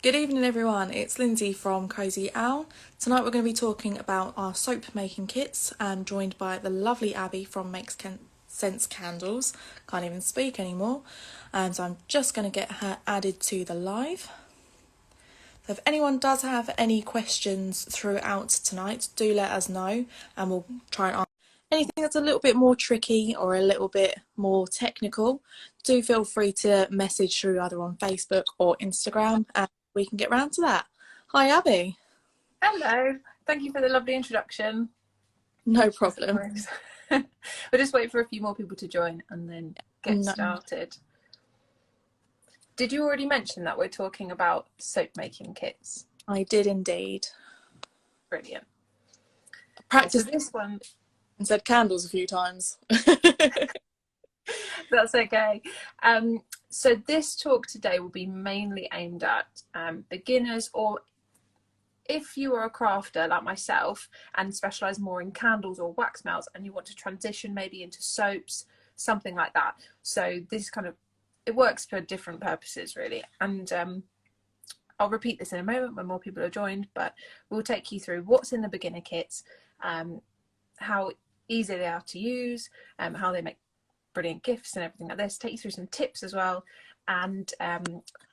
Good evening, everyone. It's Lindsay from Cosy Owl. Tonight we're going to be talking about our soap making kits. I'm joined by the lovely Abby from Sense Candles. Can't even speak anymore. And so I'm just going to get her added to the live. So if anyone does have any questions throughout tonight, do let us know and we'll try and answer anything that's a little bit more tricky or a little bit more technical. Do feel free to message through either on Facebook or Instagram, and we can get round to that. Hi, Abby. Hello. Thank you for the lovely introduction. No problem. We'll just wait for a few more people to join and then get started. Did you already mention that we're talking about soap making kits? I did indeed. Brilliant. Practice so this one and said candles a few times. That's okay. So this talk today will be mainly aimed at beginners, or if you are a crafter like myself and specialise more in candles or wax melts and you want to transition maybe into soaps, something like that. So this it works for different purposes really. And I'll repeat this in a moment when more people are joined, but we'll take you through what's in the beginner kits, how easy they are to use, how they make brilliant gifts and everything like this, take you through some tips as well, and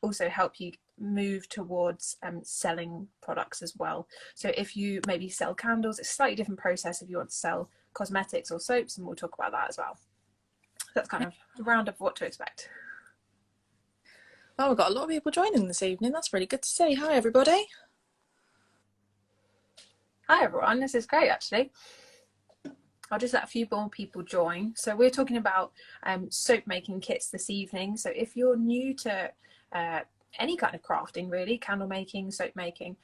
also help you move towards selling products as well. So if you maybe sell candles, it's a slightly different process if you want to sell cosmetics or soaps, and we'll talk about that as well. That's kind of a roundup of what to expect. Well, we've got a lot of people joining this evening. That's really good to see. Hi, everybody. Hi, everyone. This is great, actually. I'll just let a few more people join. So we're talking about soap making kits this evening. So if you're new to any kind of crafting really, candle making, soap making,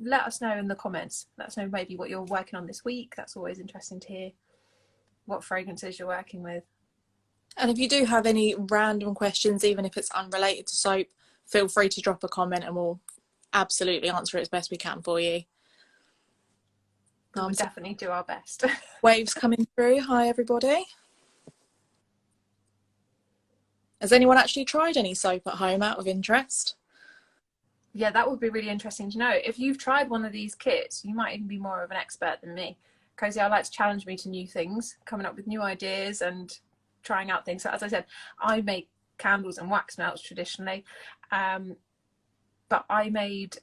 let us know in the comments. Let us know maybe what you're working on this week. That's always interesting to hear, what fragrances you're working with. And if you do have any random questions, even if it's unrelated to soap, feel free to drop a comment and we'll absolutely answer it as best we can for you. We'll definitely do our best. Waves coming through. Hi, everybody. Has anyone actually tried any soap at home out of interest? Yeah, that would be really interesting to know. If you've tried one of these kits, you might even be more of an expert than me. Cosy Owl likes to challenge me to new things, coming up with new ideas and trying out things. So as I said, I make candles and wax melts traditionally, but I made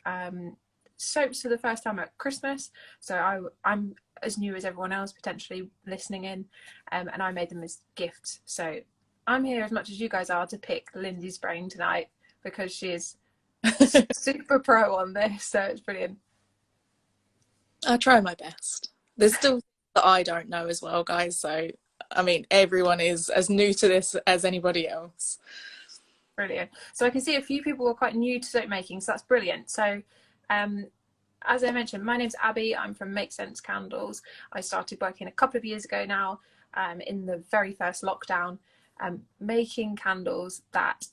soaps for the first time at Christmas, so I'm as new as everyone else potentially listening in, and I made them as gifts. So I'm here as much as you guys are to pick Lindsay's brain tonight, because she is super pro on this, so it's brilliant. I try my best. There's still things that I don't know as well, guys, so I mean everyone is as new to this as anybody else. Brilliant. So I can see a few people are quite new to soap making, so that's brilliant. So as I mentioned, my name's Abby. I'm from Make Sense Candles. I started working a couple of years ago now, in the very first lockdown, making candles that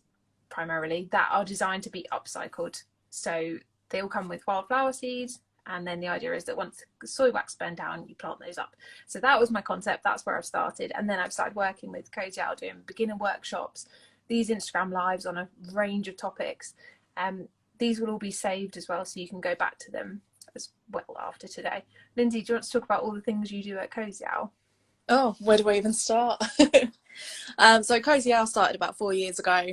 are designed to be upcycled. So they all come with wildflower seeds, and then the idea is that once the soy wax burn down, you plant those up. So that was my concept. That's where I've started, and then I've started working with Cosy Owl, doing beginner workshops, these Instagram lives on a range of topics. These will all be saved as well, so you can go back to them as well after today. Lindsay, do you want to talk about all the things you do at Cosy Owl? Oh, where do I even start? So Cosy Owl started about 4 years ago.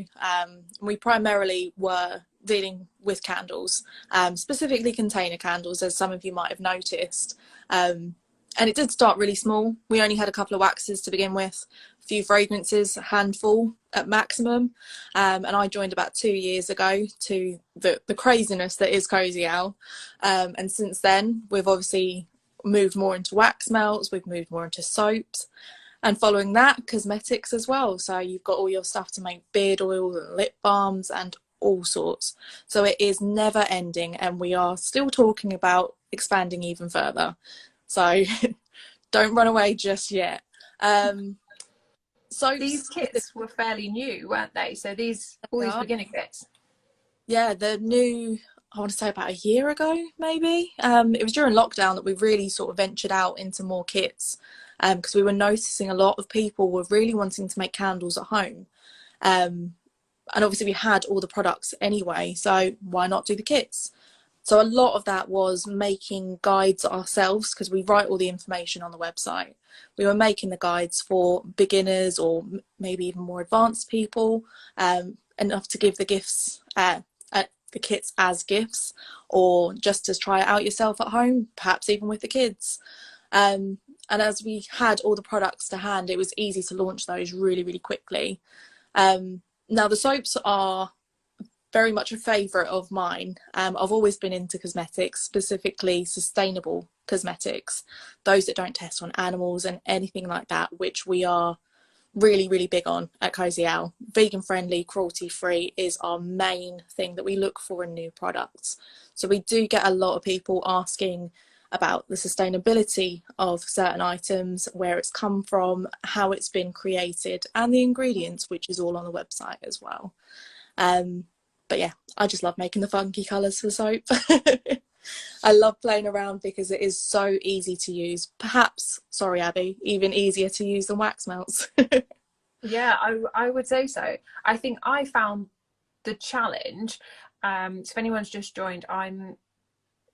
We primarily were dealing with candles, specifically container candles, as some of you might have noticed. And it did start really small. We only had a couple of waxes to begin with, a few fragrances, a handful at maximum. And I joined about 2 years ago to the craziness that is Cosy Owl. And since then, we've obviously moved more into wax melts, we've moved more into soaps, and following that, cosmetics as well. So you've got all your stuff to make beard oils and lip balms and all sorts. So it is never ending, and we are still talking about expanding even further. So don't run away just yet. So these kits were fairly new, weren't they? So all these beginner kits. Yeah, the new, I want to say about a year ago, maybe. It was during lockdown that we really sort of ventured out into more kits, because we were noticing a lot of people were really wanting to make candles at home. And obviously we had all the products anyway, so why not do the kits? So a lot of that was making guides ourselves, because we write all the information on the website. We were making the guides for beginners or maybe even more advanced people, enough to give the gifts, the kits as gifts, or just to try it out yourself at home, perhaps even with the kids. And as we had all the products to hand, it was easy to launch those really, really quickly. Now the soaps are very much a favourite of mine. I've always been into cosmetics, specifically sustainable cosmetics, those that don't test on animals and anything like that, which we are really, really big on at Cosy Owl. Vegan friendly, cruelty free is our main thing that we look for in new products. So we do get a lot of people asking about the sustainability of certain items, where it's come from, how it's been created, and the ingredients, which is all on the website as well. But yeah, I just love making the funky colours for soap. I love playing around because it is so easy to use. Perhaps, sorry Abby, even easier to use than wax melts. Yeah, I would say so. I think I found the challenge, so if anyone's just joined, I'm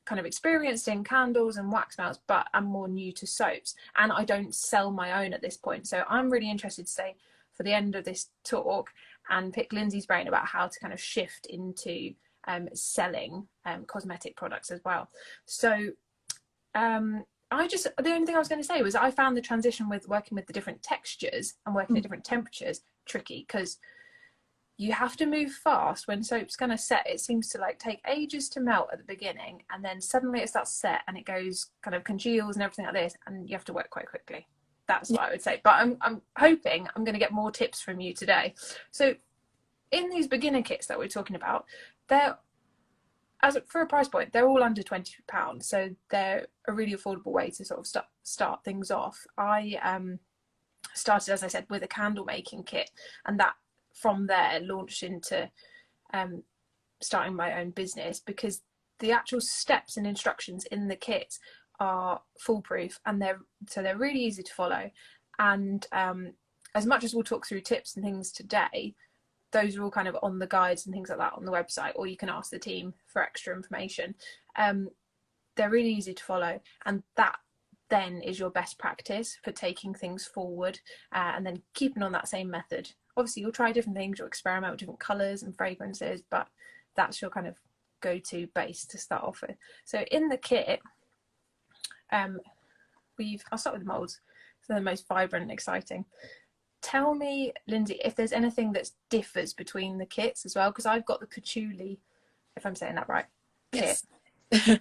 kind of experienced in candles and wax melts, but I'm more new to soaps, and I don't sell my own at this point. So I'm really interested to say, for the end of this talk, and pick Lindsay's brain about how to kind of shift into selling cosmetic products as well. So the only thing I was going to say was I found the transition with working with the different textures and working at different temperatures tricky, because you have to move fast when soap's going to set. It seems to like take ages to melt at the beginning, and then suddenly it starts set and it goes kind of congeals and everything like this, and you have to work quite quickly. That's what I would say. But I'm hoping I'm going to get more tips from you today. So in these beginner kits that we're talking about, they're, for a price point, they're all under £20. So they're a really affordable way to sort of start things off. I started, as I said, with a candle making kit, and that from there launched into starting my own business, because the actual steps and instructions in the kit are foolproof, and they're really easy to follow. And as much as we'll talk through tips and things today, those are all kind of on the guides and things like that on the website, or you can ask the team for extra information. They're really easy to follow, and that then is your best practice for taking things forward, and then keeping on that same method. Obviously you'll try different things, you'll experiment with different colours and fragrances, but that's your kind of go-to base to start off with. So in the kit, I'll start with the moulds, so they're the most vibrant and exciting. Tell me, Lindsay, if there's anything that differs between the kits as well, because I've got the patchouli, if I'm saying that right, kit. Yes.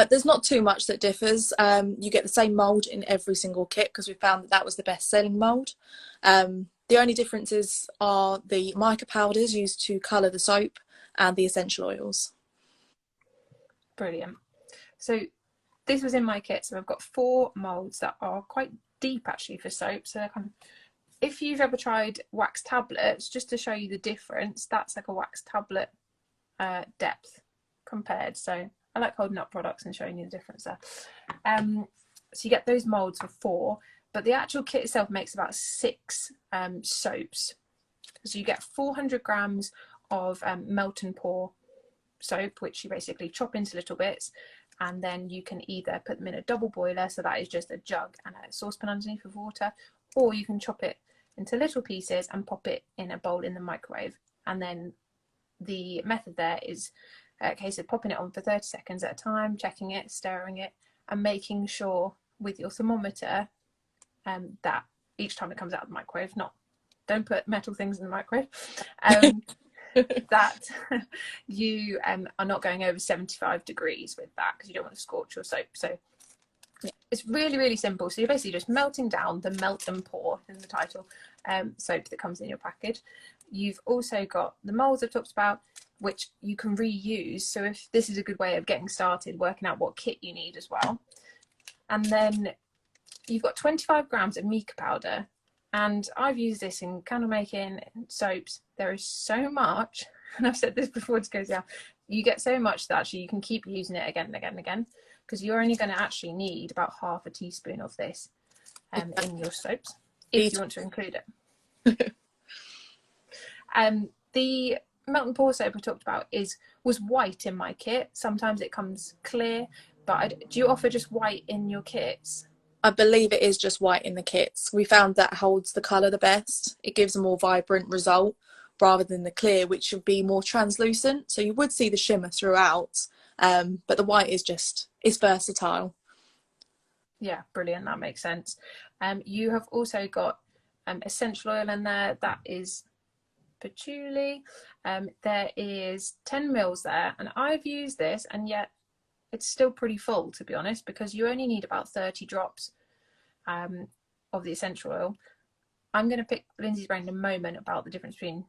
There's not too much that differs. You get the same mould in every single kit, because we found that was the best selling mould. The only differences are the mica powders used to colour the soap and the essential oils. Brilliant. So this was in my kit, so I've got 4 moulds that are quite deep actually for soap. So they're kind of, if you've ever tried wax tablets, just to show you the difference, that's like a wax tablet depth compared. So I like holding up products and showing you the difference there. So you get those moulds for 4, but the actual kit itself makes about 6 soaps. So you get 400 grams of melt and pour soap, which you basically chop into little bits, and then you can either put them in a double boiler, so that is just a jug and a saucepan underneath with water, or you can chop it into little pieces and pop it in a bowl in the microwave. And then the method there is a case of popping it on for 30 seconds at a time, checking it, stirring it, and making sure with your thermometer that each time it comes out of the microwave, don't put metal things in the microwave, that you are not going over 75 degrees with that, because you don't want to scorch your soap. So yeah, it's really, really simple. So you're basically just melting down the melt and pour in the title soap that comes in your package. You've also got the moulds I've talked about, which you can reuse. So if this is a good way of getting started, working out what kit you need as well. And then you've got 25 grams of mica powder. And I've used this in candle making, soaps. There is so much, and I've said this before to Cosy Owl, you get so much that actually you can keep using it again and again and again, because you're only going to actually need about half a teaspoon of this in your soaps, if you want to include it. The melt and pour soap I talked about was white in my kit. Sometimes it comes clear, but do you offer just white in your kits? I believe it is just white in the kits. We found that holds the colour the best. It gives a more vibrant result rather than the clear, which would be more translucent. So you would see the shimmer throughout, but the white is versatile. Yeah, brilliant. That makes sense. You have also got essential oil in there. That is patchouli. There is 10 mils there, and I've used this, and yet it's still pretty full, to be honest, because you only need about 30 drops of the essential oil. I'm going to pick Lindsay's brain in a moment about the difference between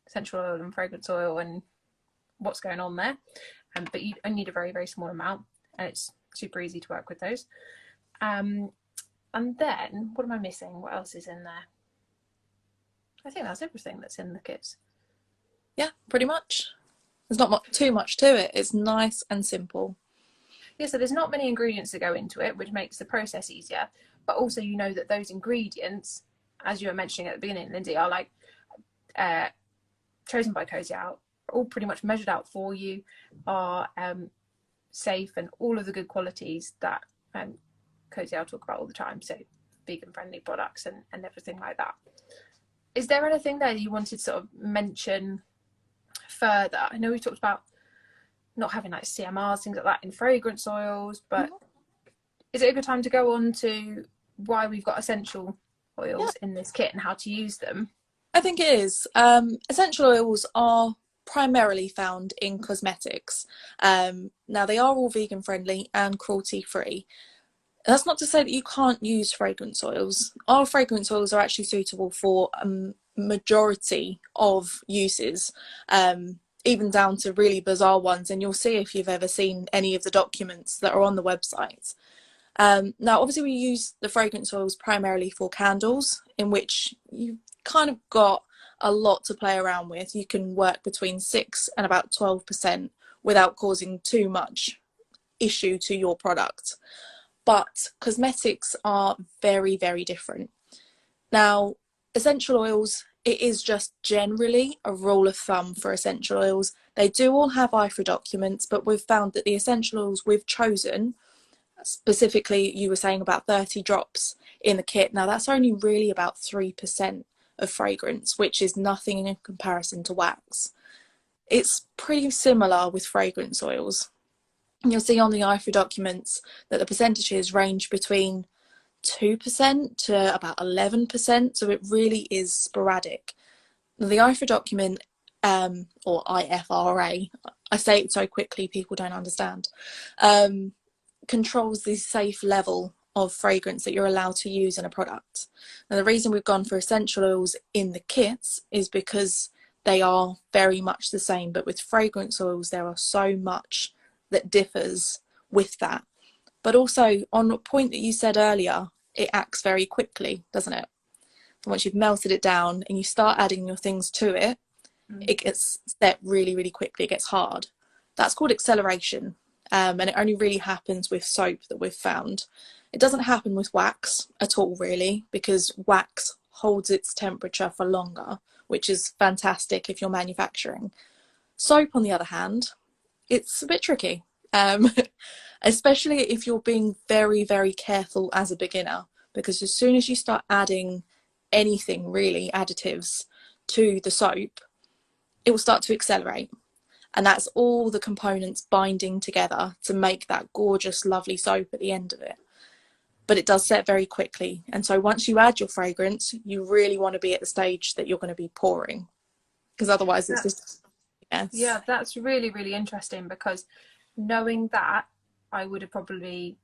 essential oil and fragrance oil and what's going on there. But you only need a very, very small amount, and it's super easy to work with those. And then, what am I missing? What else is in there? I think that's everything that's in the kits. Yeah, pretty much. There's not too much to it. It's nice and simple. Yeah, so there's not many ingredients that go into it, which makes the process easier. But also, you know that those ingredients, as you were mentioning at the beginning, Lindsay, are like chosen by Cosy Owl, all pretty much measured out for you, are safe, and all of the good qualities that Cosy Owl talk about all the time. So vegan friendly products and everything like that. Is there anything there you wanted to sort of mention further? I know we talked about not having like CMRs, things like that in fragrance oils, but is it a good time to go on to why we've got essential oils in this kit and how to use them? I think it is. Essential oils are primarily found in cosmetics. Now, they are all vegan friendly and cruelty free. That's not to say that you can't use fragrance oils. Our fragrance oils are actually suitable for a majority of uses, even down to really bizarre ones. And you'll see if you've ever seen any of the documents that are on the website. Now, obviously, we use the fragrance oils primarily for candles, in which you've kind of got a lot to play around with. You can work between 6 and about 12% without causing too much issue to your product. But cosmetics are very, very different. Now, essential oils, it is just generally a rule of thumb for essential oils. They do all have IFRA documents, but we've found that the essential oils we've chosen, specifically you were saying about 30 drops in the kit, now that's only really about 3% of fragrance, which is nothing in comparison to wax. It's pretty similar with fragrance oils. You'll see on the IFRA documents that the percentages range between 2% to about 11%, so it really is sporadic. The IFRA document, or IFRA, I say it so quickly people don't understand, controls the safe level of fragrance that you're allowed to use in a product. Now, the reason we've gone for essential oils in the kits is because they are very much the same, but with fragrance oils there are so much that differs with that. But also, on a point that you said earlier, it acts very quickly, doesn't it? Once you've melted it down and you start adding your things to it, it gets set really, really quickly. It gets hard. That's called acceleration, and it only really happens with soap that we've found. It doesn't happen with wax at all, really, because wax holds its temperature for longer, which is fantastic if you're manufacturing. Soap, on the other hand, it's a bit tricky, especially if you're being very, very careful as a beginner, because as soon as you start adding anything, really, additives to the soap, it will start to accelerate. And that's all the components binding together to make that gorgeous, lovely soap at the end of it. But it does set very quickly. And so once you add your fragrance, you really want to be at the stage that you're going to be pouring, because otherwise it's just... Yes. Yeah, that's really, really interesting, because knowing that, I would have probably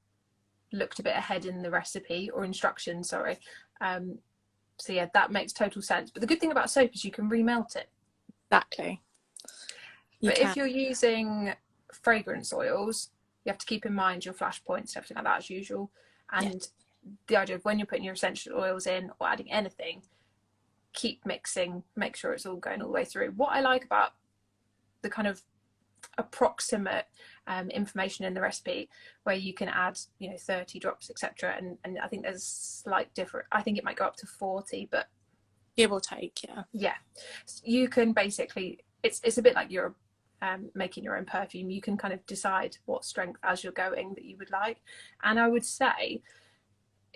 looked a bit ahead in the recipe or instructions, sorry. So yeah, that makes total sense. But the good thing about soap is you can remelt it. Exactly. But if you're using fragrance oils, you have to keep in mind your flash points and everything like that as usual. And the idea of when you're putting your essential oils in or adding anything, keep mixing, make sure it's all going all the way through. What I like about the kind of approximate information in the recipe, where you can add 30 drops, etc., and I think there's slight different, I think it might go up to 40, but Give or take, yeah. Yeah, you can basically, it's a bit like you're making your own perfume. You can kind of decide what strength as you're going that you would like, and I would say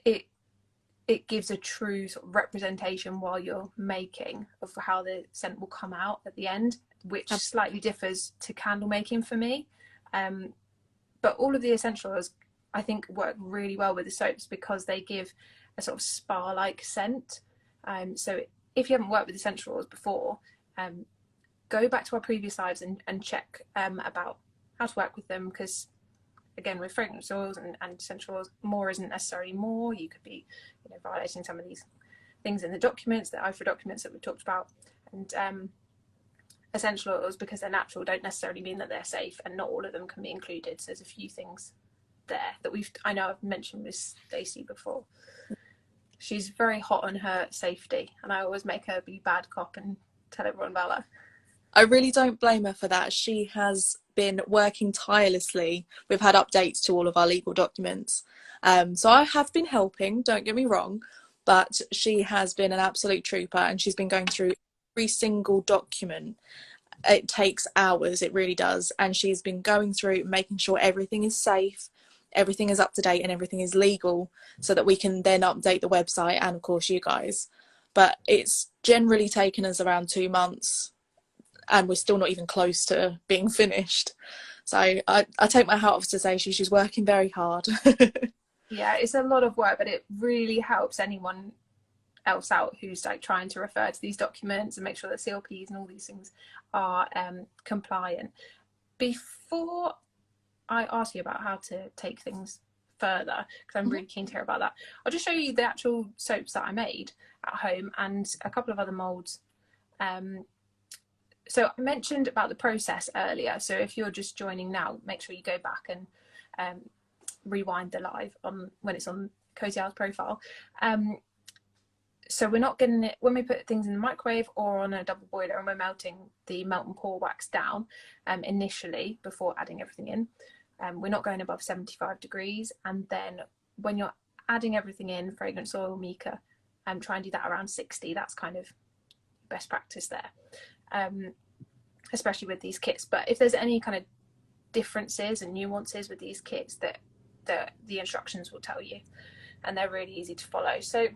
it gives a true sort of representation while you're making of how the scent will come out at the end, which slightly differs to candle making for me. But all of the essential oils I think work really well with the soaps because they give a sort of spa-like scent. So if you haven't worked with essential oils before, go back to our previous slides and check about how to work with them, because again, with fragrance oils and essential oils, more isn't necessarily more. You could be, violating some of these things in the documents, the IFRA documents that we've talked about. And essential oils, because they're natural, don't necessarily mean that they're safe, and not all of them can be included. So there's a few things there that I know I've mentioned with Stacey before. She's very hot on her safety, and I always make her be bad cop and tell everyone about that. I really don't blame her for that. She has been working tirelessly. We've had updates to all of our legal documents. So I have been helping, don't get me wrong, but she has been an absolute trooper, and she's been going through every single document. It takes hours, it really does. And she's been going through making sure everything is safe, everything is up to date, and everything is legal, so that we can then update the website and of course you guys. But it's generally taken us around 2 months, and we're still not even close to being finished. So I take my hat off to say she's working very hard. Yeah, it's a lot of work, but it really helps anyone else out who's like trying to refer to these documents and make sure that CLPs and all these things are compliant. Before I ask you about how to take things further, because I'm really keen to hear about that, I'll just show you the actual soaps that I made at home and a couple of other molds. So I mentioned about the process earlier, so if you're just joining now, make sure you go back and rewind the live on when it's on Cosy Owl's profile. So we're not getting it when we put things in the microwave or on a double boiler, and we're melting the melt and pour wax down initially before adding everything in. We're not going above 75 degrees, and then when you're adding everything in, fragrance oil, mica, try and do that around 60. That's kind of best practice there, especially with these kits. But if there's any kind of differences and nuances with these kits, that the instructions will tell you, and they're really easy to follow. So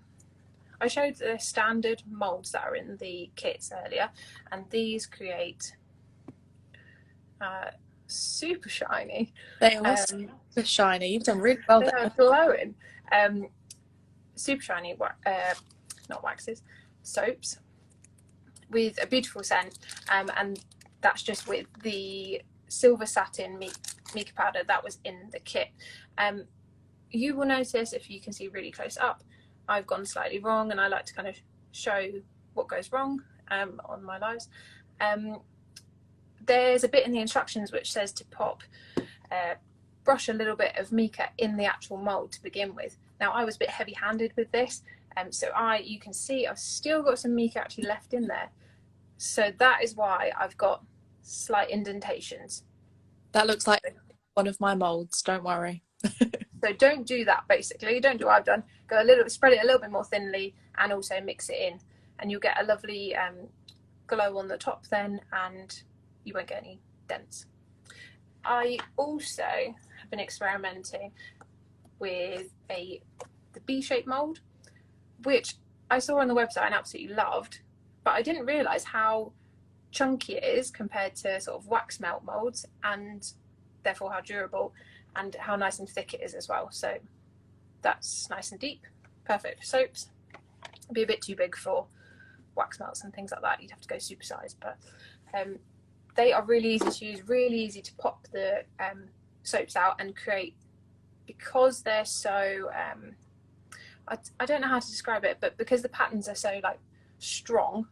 I showed the standard molds that are in the kits earlier, and these create super shiny. They are super shiny. You've done really well there. They are glowing. Super shiny, not waxes, soaps with a beautiful scent, and that's just with the silver satin mica powder that was in the kit. You will notice, if you can see really close up, I've gone slightly wrong, and I like to kind of show what goes wrong on my lives. There's a bit in the instructions which says to brush a little bit of mica in the actual mold to begin with. Now I was a bit heavy-handed with this, so you can see I've still got some mica actually left in there, so that is why I've got slight indentations. That looks like one of my molds, don't worry. So don't do that, basically. Don't do what I've done. Go spread it a little bit more thinly, and also mix it in, and you'll get a lovely glow on the top then, and you won't get any dents. I also have been experimenting with the B-shaped mold, which I saw on the website and absolutely loved, but I didn't realise how chunky it is compared to sort of wax melt molds, and therefore how durable and how nice and thick it is as well. So that's nice and deep, perfect for soaps. It'd be a bit too big for wax melts and things like that. You'd have to go supersized, but they are really easy to use, really easy to pop the soaps out and create, because they're so I don't know how to describe it, but because the patterns are so like strong,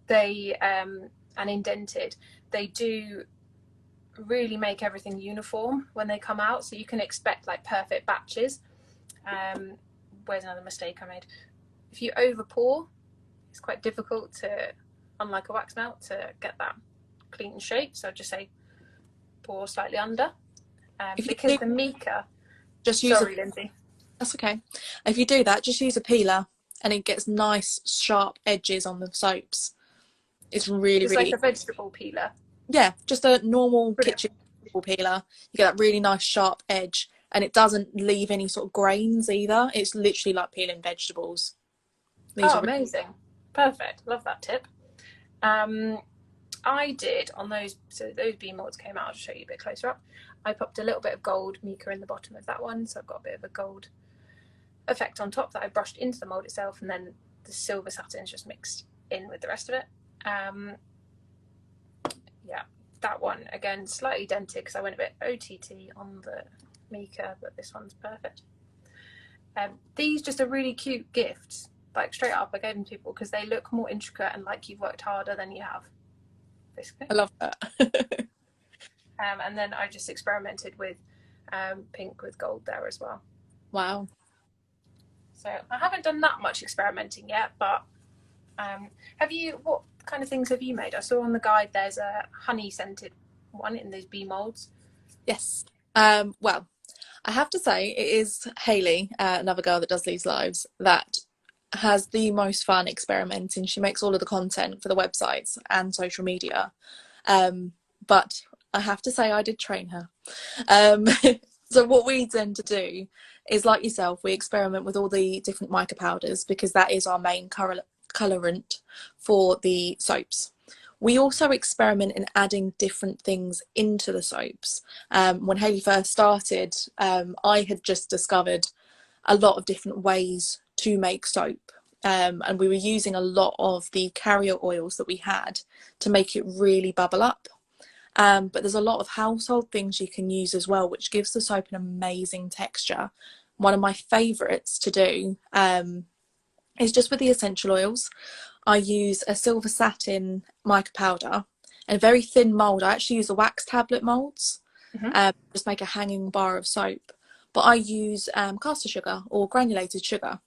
they and indented, they do really make everything uniform when they come out, so you can expect like perfect batches. Where's another mistake I made? If you over pour, it's quite difficult to, unlike a wax melt, to get that clean shape. So I'd just say pour slightly under, because the mica, just use sorry Lindsay, that's okay. If you do that, just use a peeler and it gets nice sharp edges on the soaps. It's really, It's like really, a vegetable peeler. yeah, just a normal Brilliant. kitchen peeler. You get that really nice sharp edge, and it doesn't leave any sort of grains either. It's literally like peeling vegetables. These Oh, are amazing. Perfect. Love that tip. I did on those, so those bee molds came out. I'll show you a bit closer up. I popped a little bit of gold mica in the bottom of that one, so I've got a bit of a gold effect on top that I brushed into the mold itself, and then the silver satin is just mixed in with the rest of it. Yeah, that one again slightly dented because I went a bit OTT on the mica, but this one's perfect. These just are really cute gifts, like straight up I gave them to people because they look more intricate and like you've worked harder than you have, basically. I love that. And then I just experimented with pink with gold there as well. Wow. So I haven't done that much experimenting yet, but what kind of things have you made? I saw on the guide there's a honey scented one in those bee molds. Yes. Well, I have to say it is Hayley, another girl that does these lives, that has the most fun experimenting. She makes all of the content for the websites and social media. But I have to say I did train her. So what we tend to do is, like yourself, we experiment with all the different mica powders because that is our main colorant for the soaps. We also experiment in adding different things into the soaps. When Hayley first started, I had just discovered a lot of different ways to make soap. And we were using a lot of the carrier oils that we had to make it really bubble up. But there's a lot of household things you can use as well, which gives the soap an amazing texture. One of my favourites to do is just with the essential oils. I use a silver satin mica powder and a very thin mould. I actually use the wax tablet moulds, just make a hanging bar of soap. But I use caster sugar or granulated sugar,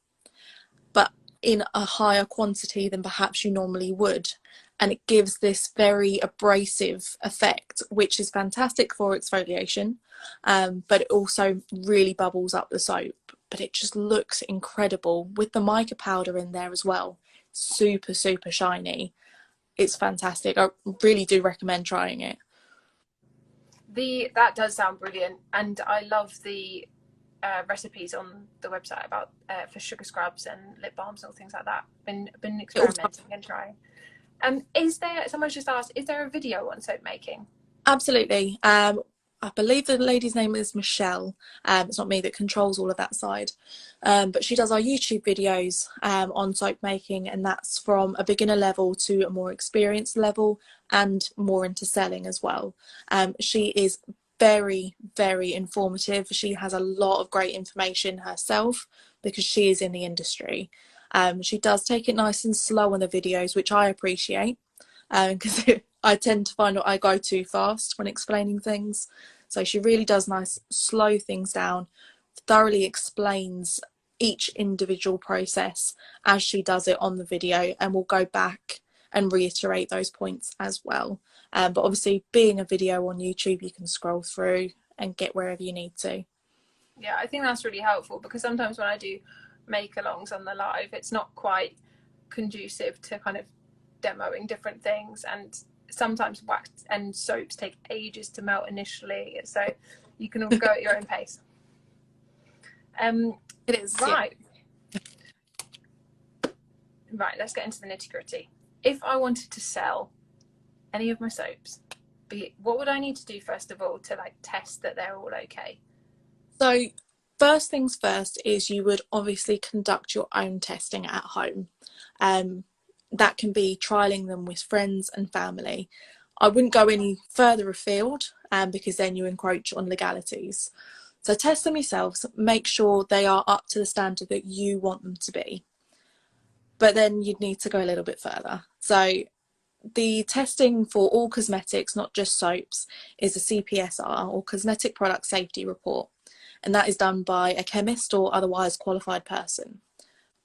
but in a higher quantity than perhaps you normally would. And it gives this very abrasive effect, which is fantastic for exfoliation, but it also really bubbles up the soap. But it just looks incredible with the mica powder in there as well. Super, super shiny. It's fantastic. I really do recommend trying it. That does sound brilliant, and I love the recipes on the website about for sugar scrubs and lip balms and things like that. Been experimenting and trying. Someone's just asked, is there a video on soap making? Absolutely. I believe the lady's name is Michelle. It's not me that controls all of that side. But she does our YouTube videos on soap making, and that's from a beginner level to a more experienced level and more into selling as well. She is very, very informative. She has a lot of great information herself because she is in the industry. She does take it nice and slow on the videos, which I appreciate because I tend to find that I go too fast when explaining things. So she really does slow things down, thoroughly explains each individual process as she does it on the video, and will go back and reiterate those points as well. But obviously, being a video on YouTube, you can scroll through and get wherever you need to. Yeah, I think that's really helpful because sometimes when I do make alongs on the live, it's not quite conducive to kind of demoing different things, and sometimes wax and soaps take ages to melt initially, so you can go at your own pace. It is right. Right, let's get into the nitty-gritty. If I wanted to sell any of my soaps, what would I need to do first of all to like test that they're all okay? So first things first is you would obviously conduct your own testing at home. That can be trialing them with friends and family. I wouldn't go any further afield because then you encroach on legalities. So test them yourselves, make sure they are up to the standard that you want them to be. But then you'd need to go a little bit further. So the testing for all cosmetics, not just soaps, is a CPSR or Cosmetic Product Safety Report. And that is done by a chemist or otherwise qualified person.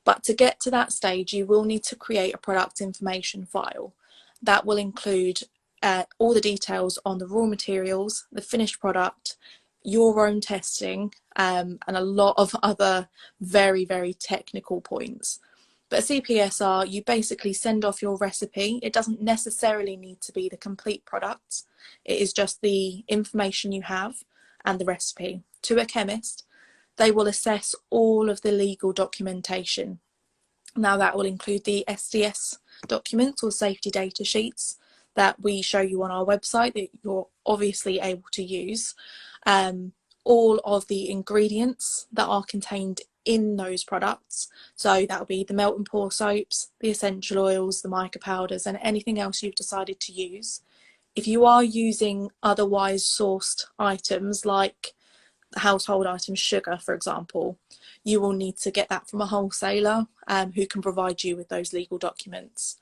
But to get to that stage, you will need to create a product information file. That will include all the details on the raw materials, the finished product, your own testing, and a lot of other very, very technical points. But a CPSR, you basically send off your recipe. It doesn't necessarily need to be the complete product. It is just the information you have and the recipe to a chemist. They will assess all of the legal documentation. Now that will include the SDS documents or safety data sheets that we show you on our website that you're obviously able to use. All of the ingredients that are contained in those products. So that will be the melt and pour soaps, the essential oils, the mica powders, and anything else you've decided to use. If you are using otherwise sourced items like household items, sugar, for example, you will need to get that from a wholesaler who can provide you with those legal documents.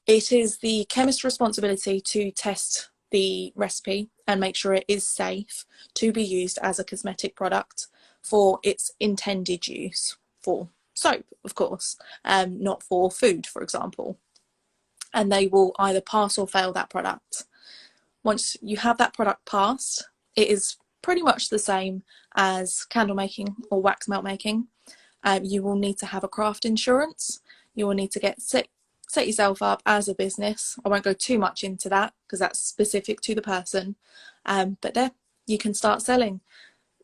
It is the chemist's responsibility to test the recipe and make sure it is safe to be used as a cosmetic product for its intended use, for soap, of course, not for food, for example. And they will either pass or fail that product. Once you have that product passed, it is pretty much the same as candle making or wax melt making. You will need to have a craft insurance. You will need to set yourself up as a business. I won't go too much into that because that's specific to the person. But there, you can start selling.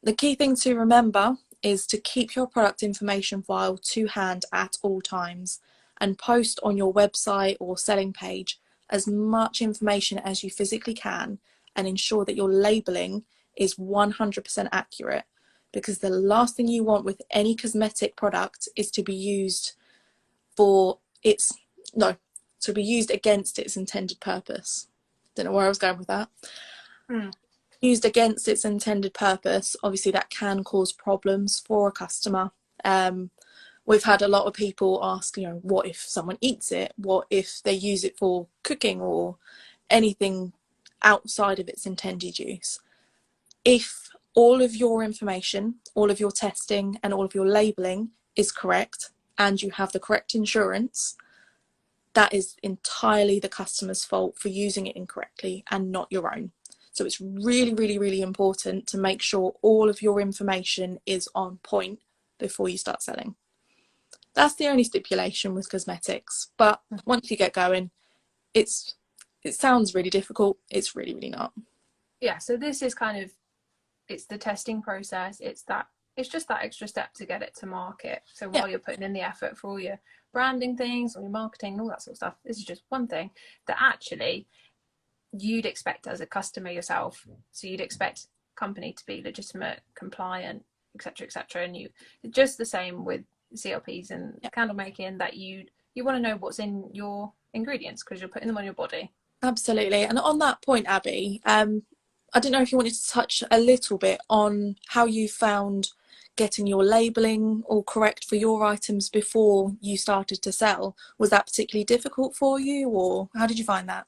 The key thing to remember is to keep your product information file to hand at all times and post on your website or selling page as much information as you physically can and ensure that your labelling is 100% accurate, because the last thing you want with any cosmetic product is to be used against its intended purpose. Don't know where I was going with that. Used against its intended purpose, obviously that can cause problems for a customer. We've had a lot of people ask, what if someone eats it? What if they use it for cooking or anything outside of its intended use? If all of your information, all of your testing and all of your labelling is correct and you have the correct insurance, that is entirely the customer's fault for using it incorrectly and not your own. So it's really, really, really important to make sure all of your information is on point before you start selling. That's the only stipulation with cosmetics. But once you get going, it sounds really difficult. It's really, really not. Yeah, so this is it's the testing process. It's just that extra step to get it to market. So while you're putting in the effort for all your branding things or your marketing and all that sort of stuff, this is just one thing that actually you'd expect as a customer yourself. So you'd expect company to be legitimate, compliant, etc., and you just the same with CLPs and candle making, that you want to know what's in your ingredients because you're putting them on your body. Absolutely. And on that point, Abby, I don't know if you wanted to touch a little bit on how you found getting your labelling all correct for your items before you started to sell. Was that particularly difficult for you, or how did you find that?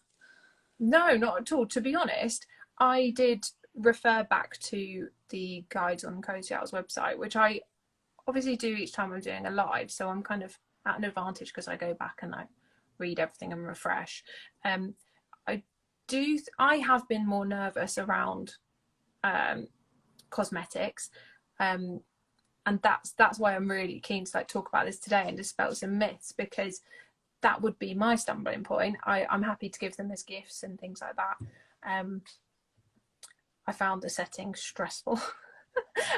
No, not at all. To be honest, I did refer back to the guides on Cosy Owl's website, which I obviously do each time I'm doing a live, so I'm kind of at an advantage because I go back and I read everything and refresh. I have been more nervous around cosmetics, and that's why I'm really keen to talk about this today and dispel some myths, because that would be my stumbling point. I'm happy to give them as gifts and things like that. I found the setting stressful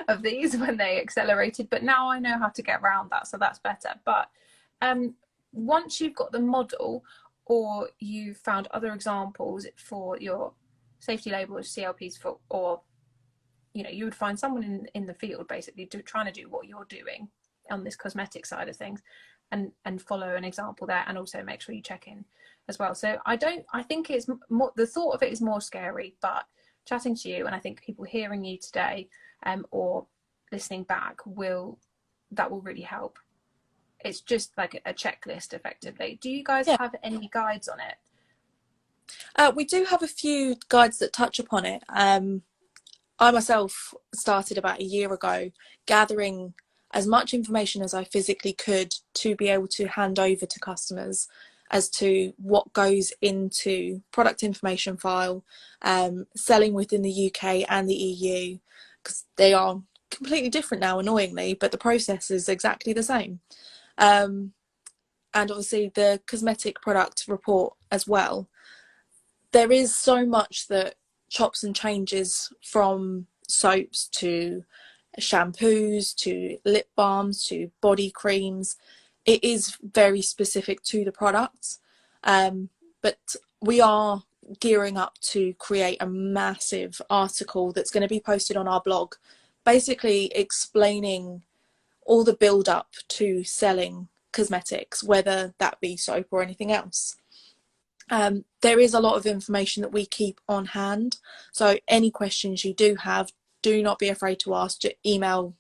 of these when they accelerated, but now I know how to get around that, so that's better. But once you've got the model, or you've found other examples for your safety labels, CLPs, or you would find someone in the field basically trying to do what you're doing on this cosmetic side of things, and follow an example there, and also make sure you check in as well. So I think it's more, the thought of it is more scary, but chatting to you, and I think people hearing you today or listening back will really help. It's just like a checklist effectively. Do you guys have any guides on it? We do have a few guides that touch upon it. I myself started about a year ago gathering as much information as I physically could to be able to hand over to customers as to what goes into product information file, selling within the UK and the EU, because they are completely different now, annoyingly, but the process is exactly the same. and obviously the cosmetic product report as well, there is so much that chops and changes, from soaps to shampoos to lip balms to body creams. It is very specific to the products, but we are gearing up to create a massive article that's going to be posted on our blog, basically explaining all the build up to selling cosmetics, whether that be soap or anything else. There is a lot of information that we keep on hand, so any questions you do have, do not be afraid to ask. Just email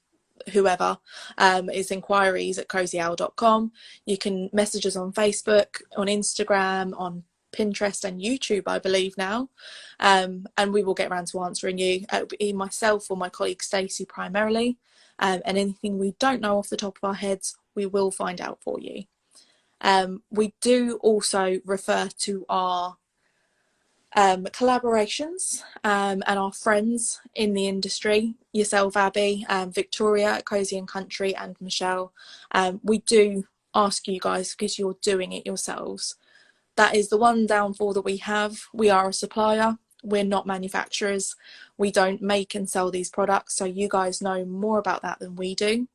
whoever. Is enquiries@cosyowl.com. You can message us on Facebook, on Instagram, on Pinterest and YouTube, I believe now, and we will get around to answering you. It'll be myself or my colleague Stacey primarily, and anything we don't know off the top of our heads, we will find out for you. We do also refer to our collaborations and our friends in the industry, yourself, Abby, Victoria at Cosy and Country, and Michelle. We do ask you guys, because you're doing it yourselves. That is the one downfall that we have. We are a supplier. We're not manufacturers. We don't make and sell these products, so you guys know more about that than we do,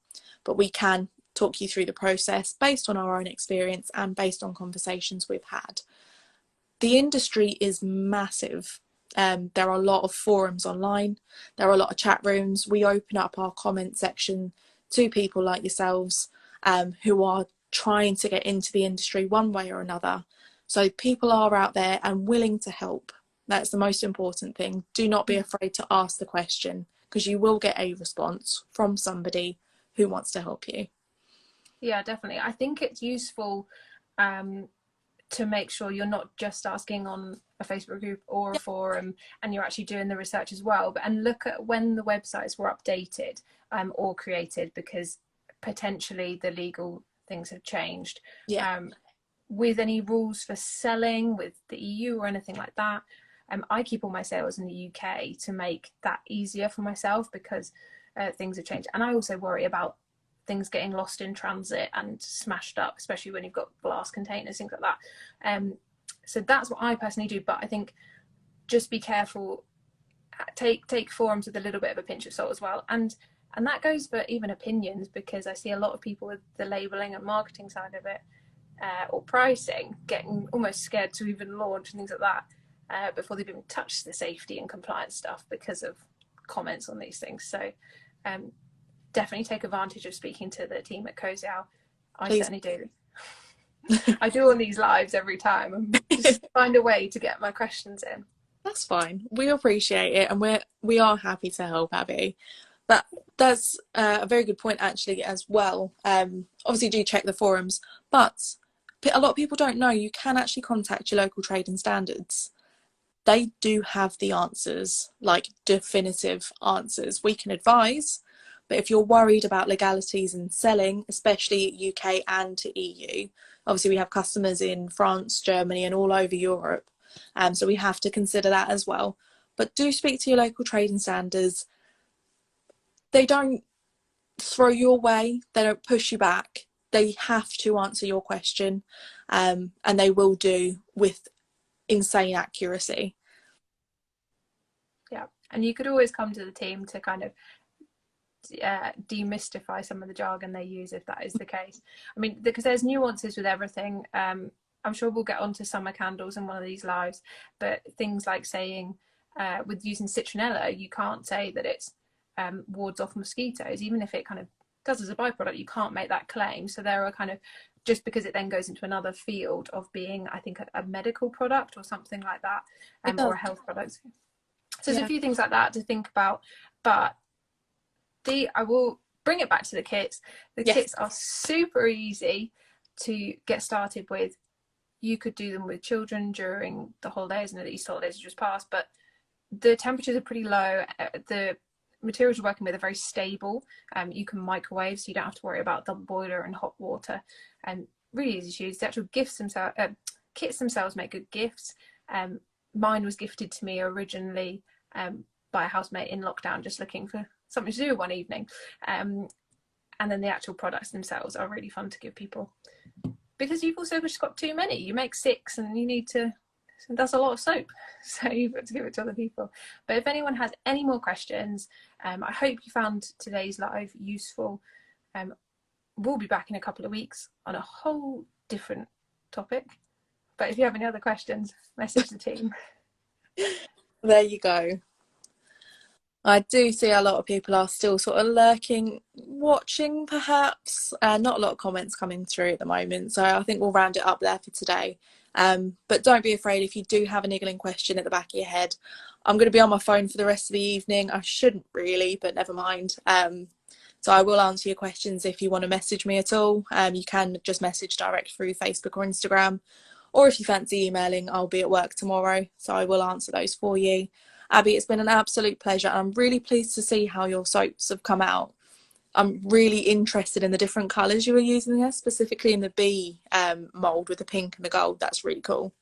but we can talk you through the process based on our own experience and based on conversations we've had. The industry is massive. There are a lot of forums online. There are a lot of chat rooms. We open up our comment section to people like yourselves, who are trying to get into the industry one way or another. So people are out there and willing to help. That's the most important thing. Do not be afraid to ask the question, because you will get a response from somebody who wants to help you. Yeah, definitely. I think it's useful to make sure you're not just asking on a Facebook group or a forum, and you're actually doing the research as well. And look at when the websites were updated or created, because potentially the legal things have changed. Yeah. With any rules for selling with the EU or anything like that, I keep all my sales in the UK to make that easier for myself, because things have changed. And I also worry about things getting lost in transit and smashed up, especially when you've got glass containers, things like that. So that's what I personally do. But I think just be careful. Take forums with a little bit of a pinch of salt as well. And that goes for even opinions, because I see a lot of people with the labeling and marketing side of it, or pricing, getting almost scared to even launch and things like that before they've even touched the safety and compliance stuff because of comments on these things. So definitely take advantage of speaking to the team at Cosy Owl. I Please. certainly do. I do on these lives every time, and just find a way to get my questions in. That's fine. We appreciate it, and we are happy to help, Abby. But that's a very good point actually as well. Obviously do check the forums, but a lot of people don't know you can actually contact your local trade and standards. They do have the answers, like definitive answers. We can advise, but if you're worried about legalities and selling, especially UK and to EU, obviously we have customers in France, Germany and all over Europe, so we have to consider that as well. But do speak to your local trade and standards. They don't throw you away, they don't push you back. They have to answer your question, and they will do with insane accuracy. Yeah, and you could always come to the team to kind of demystify some of the jargon they use, if that is the case. I mean, because there's nuances with everything. I'm sure we'll get onto summer candles in one of these lives, but things like saying with using citronella, you can't say that it's wards off mosquitoes, even if it kind of does as a byproduct. You can't make that claim. So there are kind of, just because it then goes into another field of being, I think, a medical product or something like that, or a health product. So there's a few things like that to think about. But I will bring it back to the kits. The kits are super easy to get started with. You could do them with children during the holidays, and the Easter holidays have just passed, but the temperatures are pretty low. The materials you're working with are very stable. You can microwave, so you don't have to worry about double boiler and hot water. And really easy to use. The actual kits themselves make good gifts. Mine was gifted to me originally by a housemate in lockdown, just looking for something to do one evening. And then the actual products themselves are really fun to give people. because you've also just got too many. You make 6 and you need to, that's a lot of soap, so you've got to give it to other people. But if anyone has any more questions, I hope you found today's live useful. We'll be back in a couple of weeks on a whole different topic, but if you have any other questions, message the team. There you go. I do see a lot of people are still sort of lurking, watching perhaps. Not a lot of comments coming through at the moment, so I think we'll round it up there for today. But don't be afraid if you do have a niggling question at the back of your head. I'm going to be on my phone for the rest of the evening. I shouldn't really, but never mind. So I will answer your questions if you want to message me at all. You can just message direct through Facebook or Instagram. Or if you fancy emailing, I'll be at work tomorrow, so I will answer those for you. Abby, it's been an absolute pleasure. I'm really pleased to see how your soaps have come out. I'm really interested in the different colours you were using there, specifically in the bee mould with the pink and the gold. That's really cool.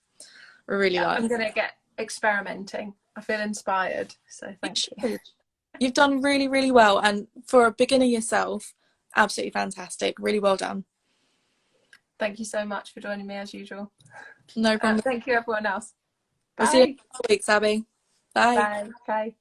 I really like it. I'm going to get experimenting. I feel inspired, so thank you. You've done really, really well. And for a beginner yourself, absolutely fantastic. Really well done. Thank you so much for joining me as usual. No problem. Thank you everyone else. We'll see you in 2 weeks, Abby. Bye. Bye. Bye.